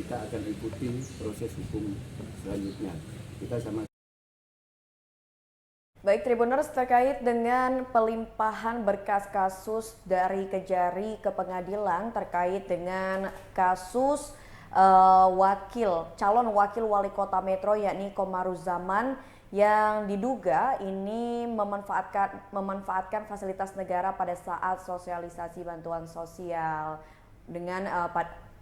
kita akan ikuti proses hukum selanjutnya. Kita sama. Baik Tribuners, terkait dengan pelimpahan berkas kasus dari Kejari ke pengadilan terkait dengan kasus calon wakil wali kota Metro yakni Komaruzaman yang diduga ini memanfaatkan fasilitas negara pada saat sosialisasi bantuan sosial dengan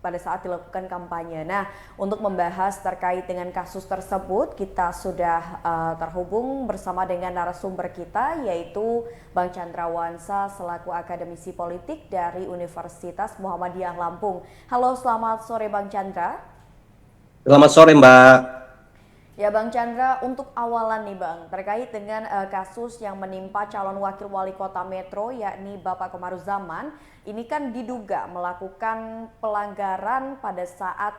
pada saat dilakukan kampanye. Nah, untuk membahas terkait dengan kasus tersebut, kita sudah terhubung bersama dengan narasumber kita, yaitu Bang Chandra Wansa selaku akademisi politik dari Universitas Muhammadiyah Lampung. Halo, selamat sore Bang Chandra. Selamat sore Mbak. Ya Bang Chandra, untuk awalan nih Bang, terkait dengan kasus yang menimpa calon wakil wali kota Metro yakni Bapak Komaruzaman, ini kan diduga melakukan pelanggaran pada saat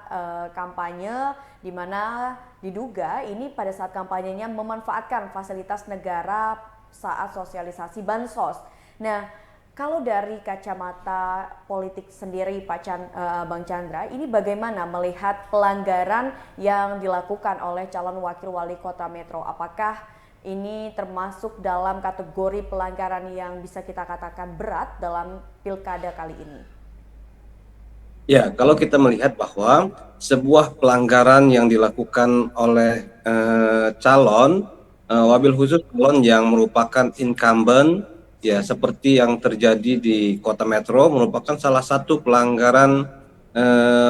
kampanye, di mana diduga ini pada saat kampanyenya memanfaatkan fasilitas negara saat sosialisasi bansos. Nah, kalau dari kacamata politik sendiri Bang Chandra, ini bagaimana melihat pelanggaran yang dilakukan oleh calon wakil wali kota Metro? Apakah ini termasuk dalam kategori pelanggaran yang bisa kita katakan berat dalam pilkada kali ini? Ya, kalau kita melihat bahwa sebuah pelanggaran yang dilakukan oleh calon wabil khusus calon yang merupakan incumbent, ya seperti yang terjadi di Kota Metro, merupakan salah satu pelanggaran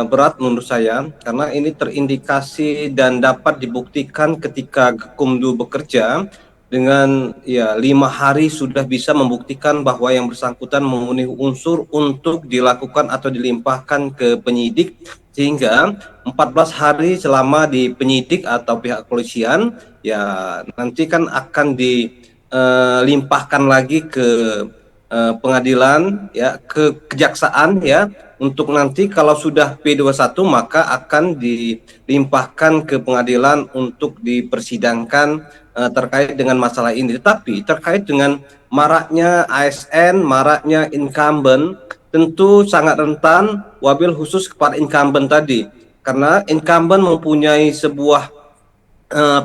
berat menurut saya, karena ini terindikasi dan dapat dibuktikan ketika Gakumdu bekerja dengan 5 hari sudah bisa membuktikan bahwa yang bersangkutan memenuhi unsur untuk dilakukan atau dilimpahkan ke penyidik, sehingga 14 hari selama di penyidik atau pihak kepolisian ya nanti kan akan dilimpahkan lagi ke pengadilan ya, ke kejaksaan ya, untuk nanti kalau sudah P21 maka akan dilimpahkan ke pengadilan untuk dipersidangkan terkait dengan masalah ini. Tetapi terkait dengan maraknya ASN, maraknya incumbent, tentu sangat rentan wabil khusus kepada incumbent tadi, karena incumbent mempunyai sebuah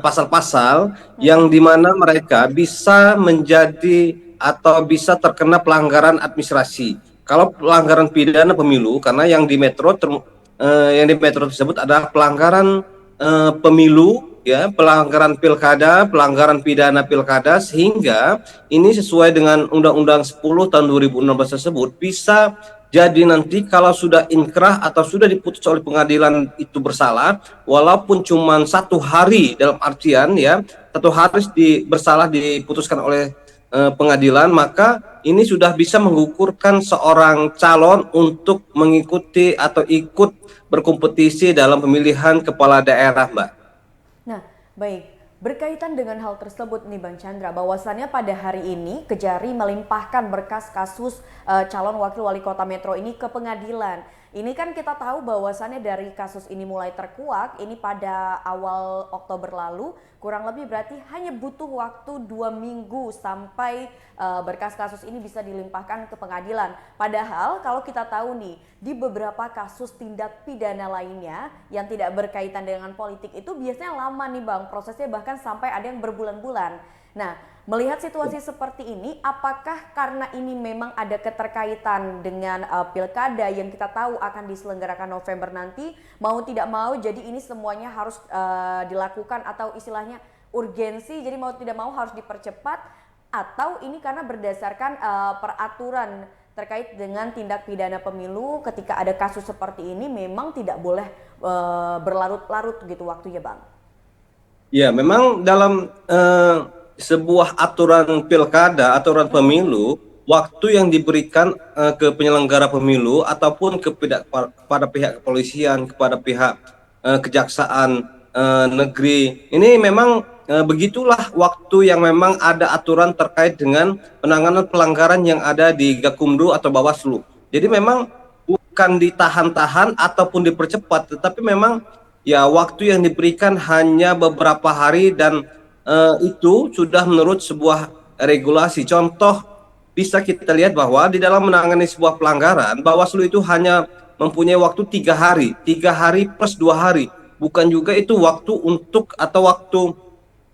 pasal-pasal yang dimana mereka bisa menjadi atau bisa terkena pelanggaran administrasi. Kalau pelanggaran pidana pemilu, karena yang di Metro tersebut adalah pelanggaran pemilu, ya, pelanggaran pilkada, pelanggaran pidana pilkada, sehingga ini sesuai dengan Undang-Undang 10 tahun 2016 tersebut bisa jadi nanti kalau sudah inkrah atau sudah diputus oleh pengadilan itu bersalah, walaupun cuma 1 hari, dalam artian ya 1 hari bersalah diputuskan oleh pengadilan, maka ini sudah bisa menggugurkan seorang calon untuk mengikuti atau ikut berkompetisi dalam pemilihan kepala daerah, Mbak. Nah, baik. Berkaitan dengan hal tersebut nih Bang Chandra, bahwasannya pada hari ini Kejari melimpahkan berkas kasus calon wakil wali kota Metro ini ke pengadilan. Ini kan kita tahu bahwasannya dari kasus ini mulai terkuak, ini pada awal Oktober lalu, kurang lebih berarti hanya butuh waktu 2 minggu sampai berkas kasus ini bisa dilimpahkan ke pengadilan. Padahal kalau kita tahu nih, di beberapa kasus tindak pidana lainnya yang tidak berkaitan dengan politik itu biasanya lama nih Bang, prosesnya bahkan sampai ada yang berbulan-bulan. Nah, melihat situasi seperti ini, apakah karena ini memang ada keterkaitan dengan pilkada yang kita tahu akan diselenggarakan November nanti, mau tidak mau jadi ini semuanya harus dilakukan atau istilahnya urgensi, jadi mau tidak mau harus dipercepat, atau ini karena berdasarkan peraturan terkait dengan tindak pidana pemilu ketika ada kasus seperti ini memang tidak boleh berlarut-larut gitu waktunya Bang? Ya, memang dalam sebuah aturan pilkada, aturan pemilu, waktu yang diberikan ke penyelenggara pemilu ataupun kepada pihak kepolisian, kepada pihak kejaksaan negeri, ini memang begitulah waktu yang memang ada aturan terkait dengan penanganan pelanggaran yang ada di Gakumdu atau Bawaslu. Jadi memang bukan ditahan-tahan ataupun dipercepat, tetapi memang ya waktu yang diberikan hanya beberapa hari, dan itu sudah menurut sebuah regulasi. Contoh bisa kita lihat bahwa di dalam menangani sebuah pelanggaran, Bawaslu itu hanya mempunyai waktu 3 hari, 3 hari plus 2 hari, bukan juga itu waktu untuk atau waktu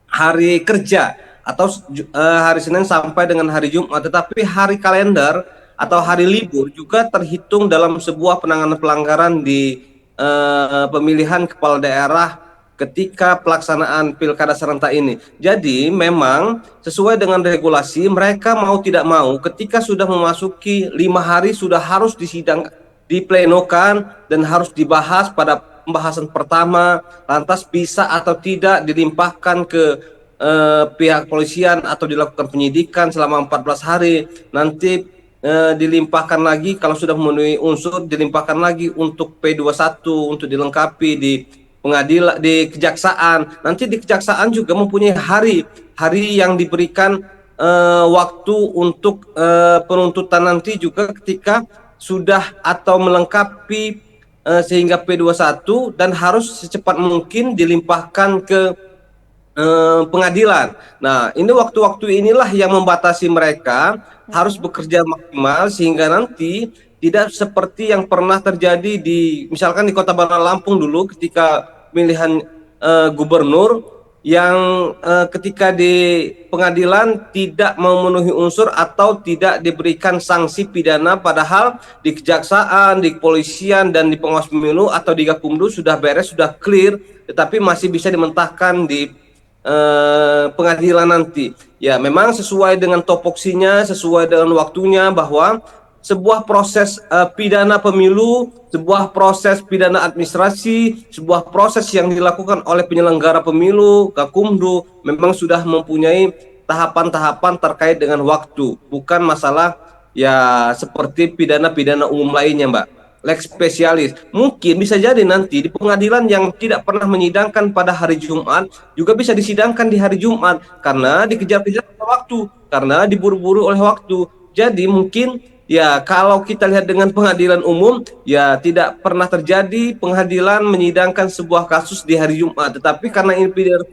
hari kerja atau hari Senin sampai dengan hari Jumat, tetapi hari kalender atau hari libur juga terhitung dalam sebuah penanganan pelanggaran di pemilihan kepala daerah ketika pelaksanaan pilkada serentak ini. Jadi memang sesuai dengan regulasi, mereka mau tidak mau ketika sudah memasuki 5 hari sudah harus disidang, diplenokan dan harus dibahas pada pembahasan pertama, lantas bisa atau tidak dilimpahkan ke pihak polisian atau dilakukan penyidikan selama 14 hari, nanti dilimpahkan lagi kalau sudah memenuhi unsur, dilimpahkan lagi untuk P21 untuk dilengkapi di pengadilan, di kejaksaan. Nanti di kejaksaan juga mempunyai hari yang diberikan waktu untuk penuntutan nanti juga ketika sudah atau melengkapi sehingga P21 dan harus secepat mungkin dilimpahkan ke pengadilan. Nah, ini waktu-waktu inilah yang membatasi mereka harus bekerja maksimal sehingga nanti tidak seperti yang pernah terjadi di misalkan di Kota Bandar Lampung dulu ketika pemilihan gubernur yang ketika di pengadilan tidak memenuhi unsur atau tidak diberikan sanksi pidana, padahal di kejaksaan, di kepolisian dan di pengawas pemilu atau di Gakumdu sudah beres, sudah clear, tetapi masih bisa dimentahkan di pengadilan nanti. Ya, memang sesuai dengan topoksinya, sesuai dengan waktunya, bahwa sebuah proses pidana pemilu, sebuah proses pidana administrasi, sebuah proses yang dilakukan oleh penyelenggara pemilu, Gakumdu, memang sudah mempunyai tahapan-tahapan terkait dengan waktu, bukan masalah ya seperti pidana-pidana umum lainnya, Mbak. Lex spesialis. Mungkin bisa jadi nanti di pengadilan yang tidak pernah menyidangkan pada hari Jumat juga bisa disidangkan di hari Jumat karena dikejar-kejar oleh waktu, karena diburu-buru oleh waktu. Jadi mungkin ya kalau kita lihat dengan pengadilan umum ya tidak pernah terjadi pengadilan menyidangkan sebuah kasus di hari Jumat, tetapi karena ini pidana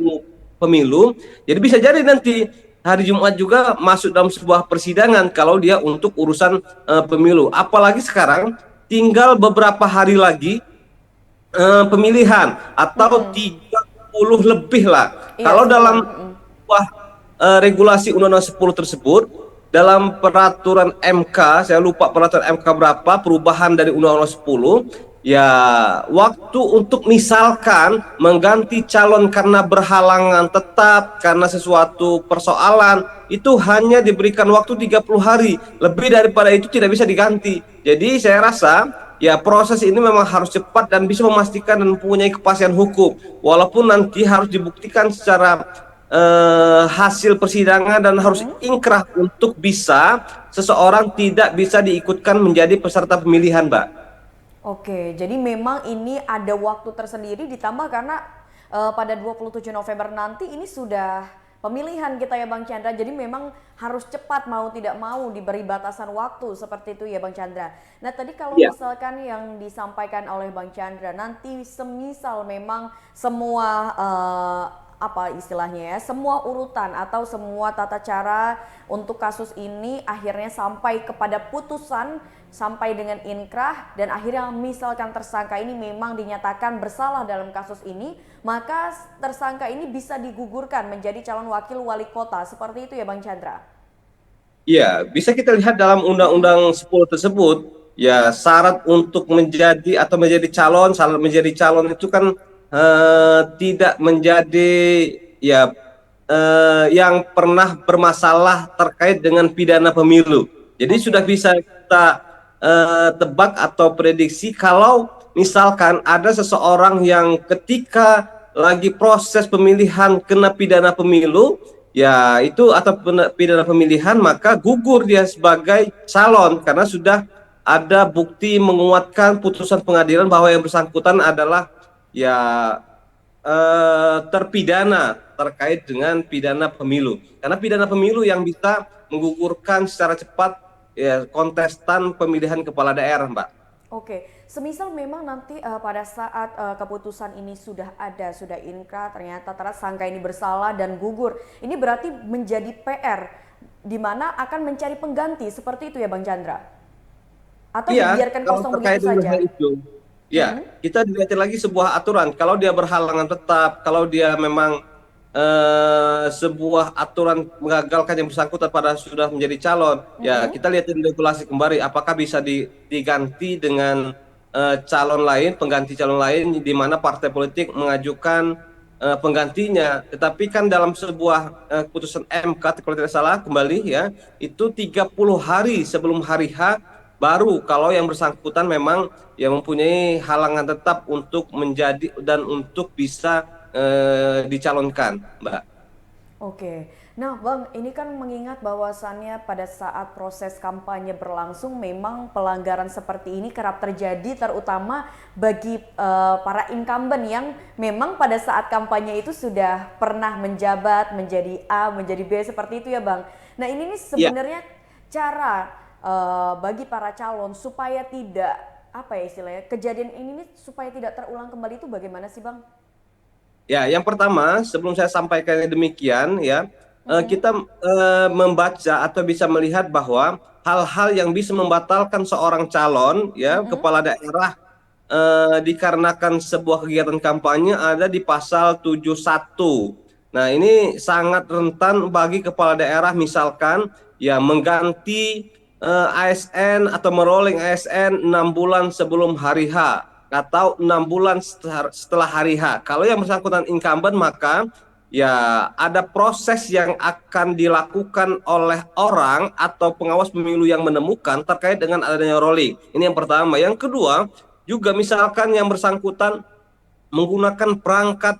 pemilu jadi bisa jadi nanti hari Jumat juga masuk dalam sebuah persidangan kalau dia untuk urusan pemilu. Apalagi sekarang tinggal beberapa hari lagi pemilihan atau 30 lebih lah. Iya, Kalau dalam sebuah regulasi Undang-Undang 10 tersebut, dalam peraturan MK, saya lupa peraturan MK berapa, perubahan dari Undang-Undang 10, ya waktu untuk misalkan mengganti calon karena berhalangan tetap, karena sesuatu persoalan, itu hanya diberikan waktu 30 hari. Lebih daripada itu tidak bisa diganti. Jadi saya rasa ya proses ini memang harus cepat dan bisa memastikan dan mempunyai kepastian hukum. Walaupun nanti harus dibuktikan secara hasil persidangan dan harus ingkrah untuk bisa seseorang tidak bisa diikutkan menjadi peserta pemilihan, Mbak. Oke, jadi memang ini ada waktu tersendiri ditambah karena pada 27 November nanti ini sudah pemilihan kita ya Bang Chandra. Jadi memang harus cepat mau tidak mau diberi batasan waktu seperti itu ya Bang Chandra. Nah tadi kalau misalkan yang disampaikan oleh Bang Chandra nanti semisal memang semua apa istilahnya ya, semua urutan atau semua tata cara untuk kasus ini akhirnya sampai kepada putusan, sampai dengan inkrah dan akhirnya misalkan tersangka ini memang dinyatakan bersalah dalam kasus ini, maka tersangka ini bisa digugurkan menjadi calon wakil wali kota, seperti itu ya Bang Chandra? Iya, bisa kita lihat dalam Undang-Undang 10 tersebut, ya syarat untuk menjadi atau menjadi calon, syarat menjadi calon itu kan tidak menjadi ya yang pernah bermasalah terkait dengan pidana pemilu. Jadi sudah bisa kita tebak atau prediksi kalau misalkan ada seseorang yang ketika lagi proses pemilihan kena pidana pemilu, ya itu atau pidana pemilihan, maka gugur dia sebagai calon karena sudah ada bukti menguatkan putusan pengadilan bahwa yang bersangkutan adalah ya terpidana terkait dengan pidana pemilu. Karena pidana pemilu yang bisa menggugurkan secara cepat ya kontestan pemilihan kepala daerah, Mbak. Oke, semisal memang nanti pada saat keputusan ini sudah ada, sudah inkrah, ternyata tersangka ini bersalah dan gugur, ini berarti menjadi PR di mana akan mencari pengganti, seperti itu ya Bang Chandra? Atau Iya, dibiarkan kalau kosong terkait begitu dengan saja? hal itu, ya Mhm. kita dilihat lagi sebuah aturan. Kalau dia berhalangan tetap, kalau dia memang sebuah aturan mengagalkan yang bersangkutan pada sudah menjadi calon, ya Mhm. kita lihat di regulasi kembali apakah bisa diganti dengan calon lain, pengganti calon lain di mana partai politik mengajukan penggantinya. Tetapi kan dalam sebuah putusan MK kalau tidak salah kembali ya, itu 30 hari sebelum hari H baru kalau yang bersangkutan memang yang mempunyai halangan tetap untuk menjadi dan untuk bisa dicalonkan, Mbak. Oke, nah Bang, ini kan mengingat bahwasannya pada saat proses kampanye berlangsung memang pelanggaran seperti ini kerap terjadi terutama bagi para incumbent yang memang pada saat kampanye itu sudah pernah menjabat menjadi A, menjadi B seperti itu ya Bang. Nah ini nih Ya, sebenarnya cara bagi para calon supaya tidak apa ya istilahnya kejadian ini nih supaya tidak terulang kembali itu bagaimana sih Bang? ya, yang pertama sebelum saya sampaikan demikian ya, Mm-mm. kita membaca atau bisa melihat bahwa hal-hal yang bisa membatalkan seorang calon ya Mm-mm. kepala daerah dikarenakan sebuah kegiatan kampanye ada di pasal 71. Nah, ini sangat rentan bagi kepala daerah misalkan ya mengganti ASN atau merolling ASN 6 bulan sebelum hari H atau 6 bulan setelah hari H. Kalau yang bersangkutan incumbent maka ya ada proses yang akan dilakukan oleh orang atau pengawas pemilu yang menemukan terkait dengan adanya rolling. Ini yang pertama. Yang kedua, juga misalkan yang bersangkutan menggunakan perangkat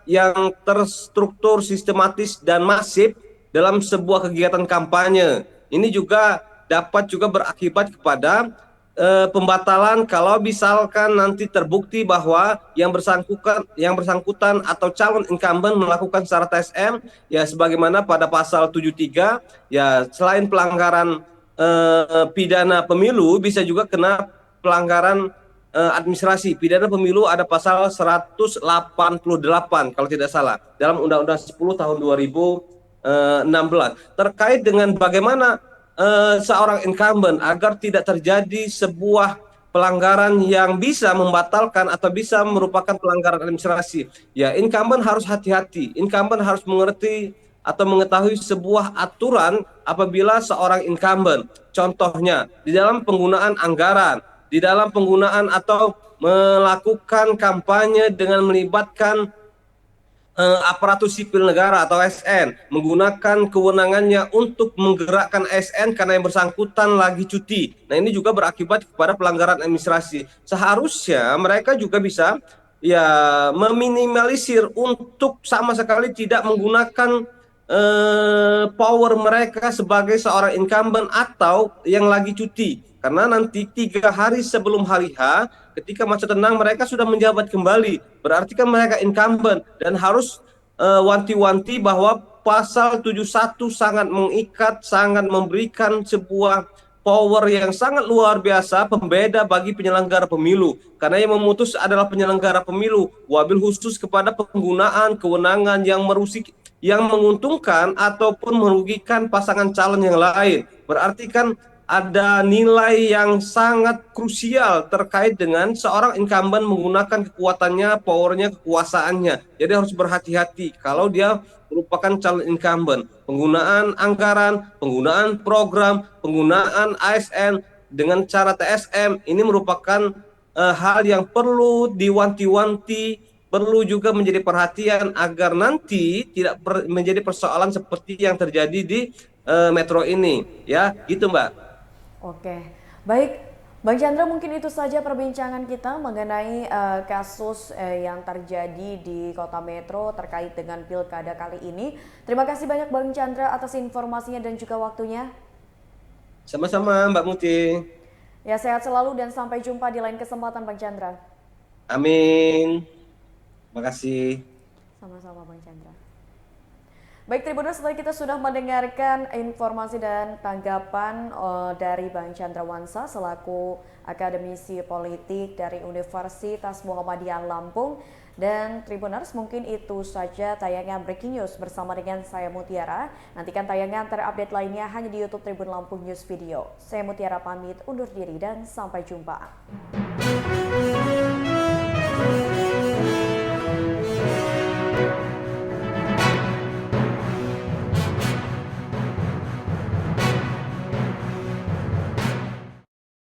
yang terstruktur, sistematis dan masif dalam sebuah kegiatan kampanye. Ini juga dapat juga berakibat kepada pembatalan kalau misalkan nanti terbukti bahwa yang bersangkutan atau calon incumbent melakukan secara TSM ya sebagaimana pada pasal 73 ya selain pelanggaran pidana pemilu bisa juga kena pelanggaran administrasi. Pidana pemilu ada pasal 188 kalau tidak salah dalam Undang-Undang 10 tahun 2016 terkait dengan bagaimana seorang incumbent agar tidak terjadi sebuah pelanggaran yang bisa membatalkan atau bisa merupakan pelanggaran administrasi. Ya, incumbent harus hati-hati. Incumbent harus mengerti atau mengetahui sebuah aturan apabila seorang incumbent. Contohnya, di dalam penggunaan anggaran, di dalam penggunaan atau melakukan kampanye dengan melibatkan aparatur sipil negara atau ASN menggunakan kewenangannya untuk menggerakkan ASN karena yang bersangkutan lagi cuti. Nah, ini juga berakibat kepada pelanggaran administrasi. Seharusnya mereka juga bisa ya meminimalisir untuk sama sekali tidak menggunakan power mereka sebagai seorang incumbent atau yang lagi cuti. Karena nanti 3 hari sebelum hari H, ketika masa tenang mereka sudah menjabat kembali. Berarti kan mereka incumbent dan harus wanti-wanti bahwa pasal 71 sangat mengikat, sangat memberikan sebuah power yang sangat luar biasa pembeda bagi penyelenggara pemilu karena yang memutus adalah penyelenggara pemilu wabil khusus kepada penggunaan kewenangan yang merusik yang menguntungkan ataupun merugikan pasangan calon yang lain. Berarti kan ada nilai yang sangat krusial terkait dengan seorang incumbent menggunakan kekuatannya, powernya, kekuasaannya. Jadi harus berhati-hati kalau dia merupakan calon incumbent. Penggunaan anggaran, penggunaan program, penggunaan ASN dengan cara TSM ini merupakan hal yang perlu diwanti-wanti, perlu juga menjadi perhatian agar nanti tidak menjadi persoalan seperti yang terjadi di Metro ini, ya, gitu Mbak. Oke, baik Bang Chandra mungkin itu saja perbincangan kita mengenai kasus yang terjadi di Kota Metro terkait dengan pilkada kali ini. Terima kasih banyak Bang Chandra atas informasinya dan juga waktunya. Sama-sama Mbak Muti. Ya sehat selalu dan sampai jumpa di lain kesempatan Bang Chandra. Amin. Terima kasih. Sama-sama Bang Chandra. Baik Tribuners, setelah kita sudah mendengarkan informasi dan tanggapan dari Bang Chandrawansa selaku akademisi politik dari Universitas Muhammadiyah Lampung. Dan Tribuners, mungkin itu saja tayangan Breaking News bersama dengan saya Mutiara. Nantikan tayangan terupdate lainnya hanya di YouTube Tribun Lampung News Video. Saya Mutiara pamit undur diri dan sampai jumpa.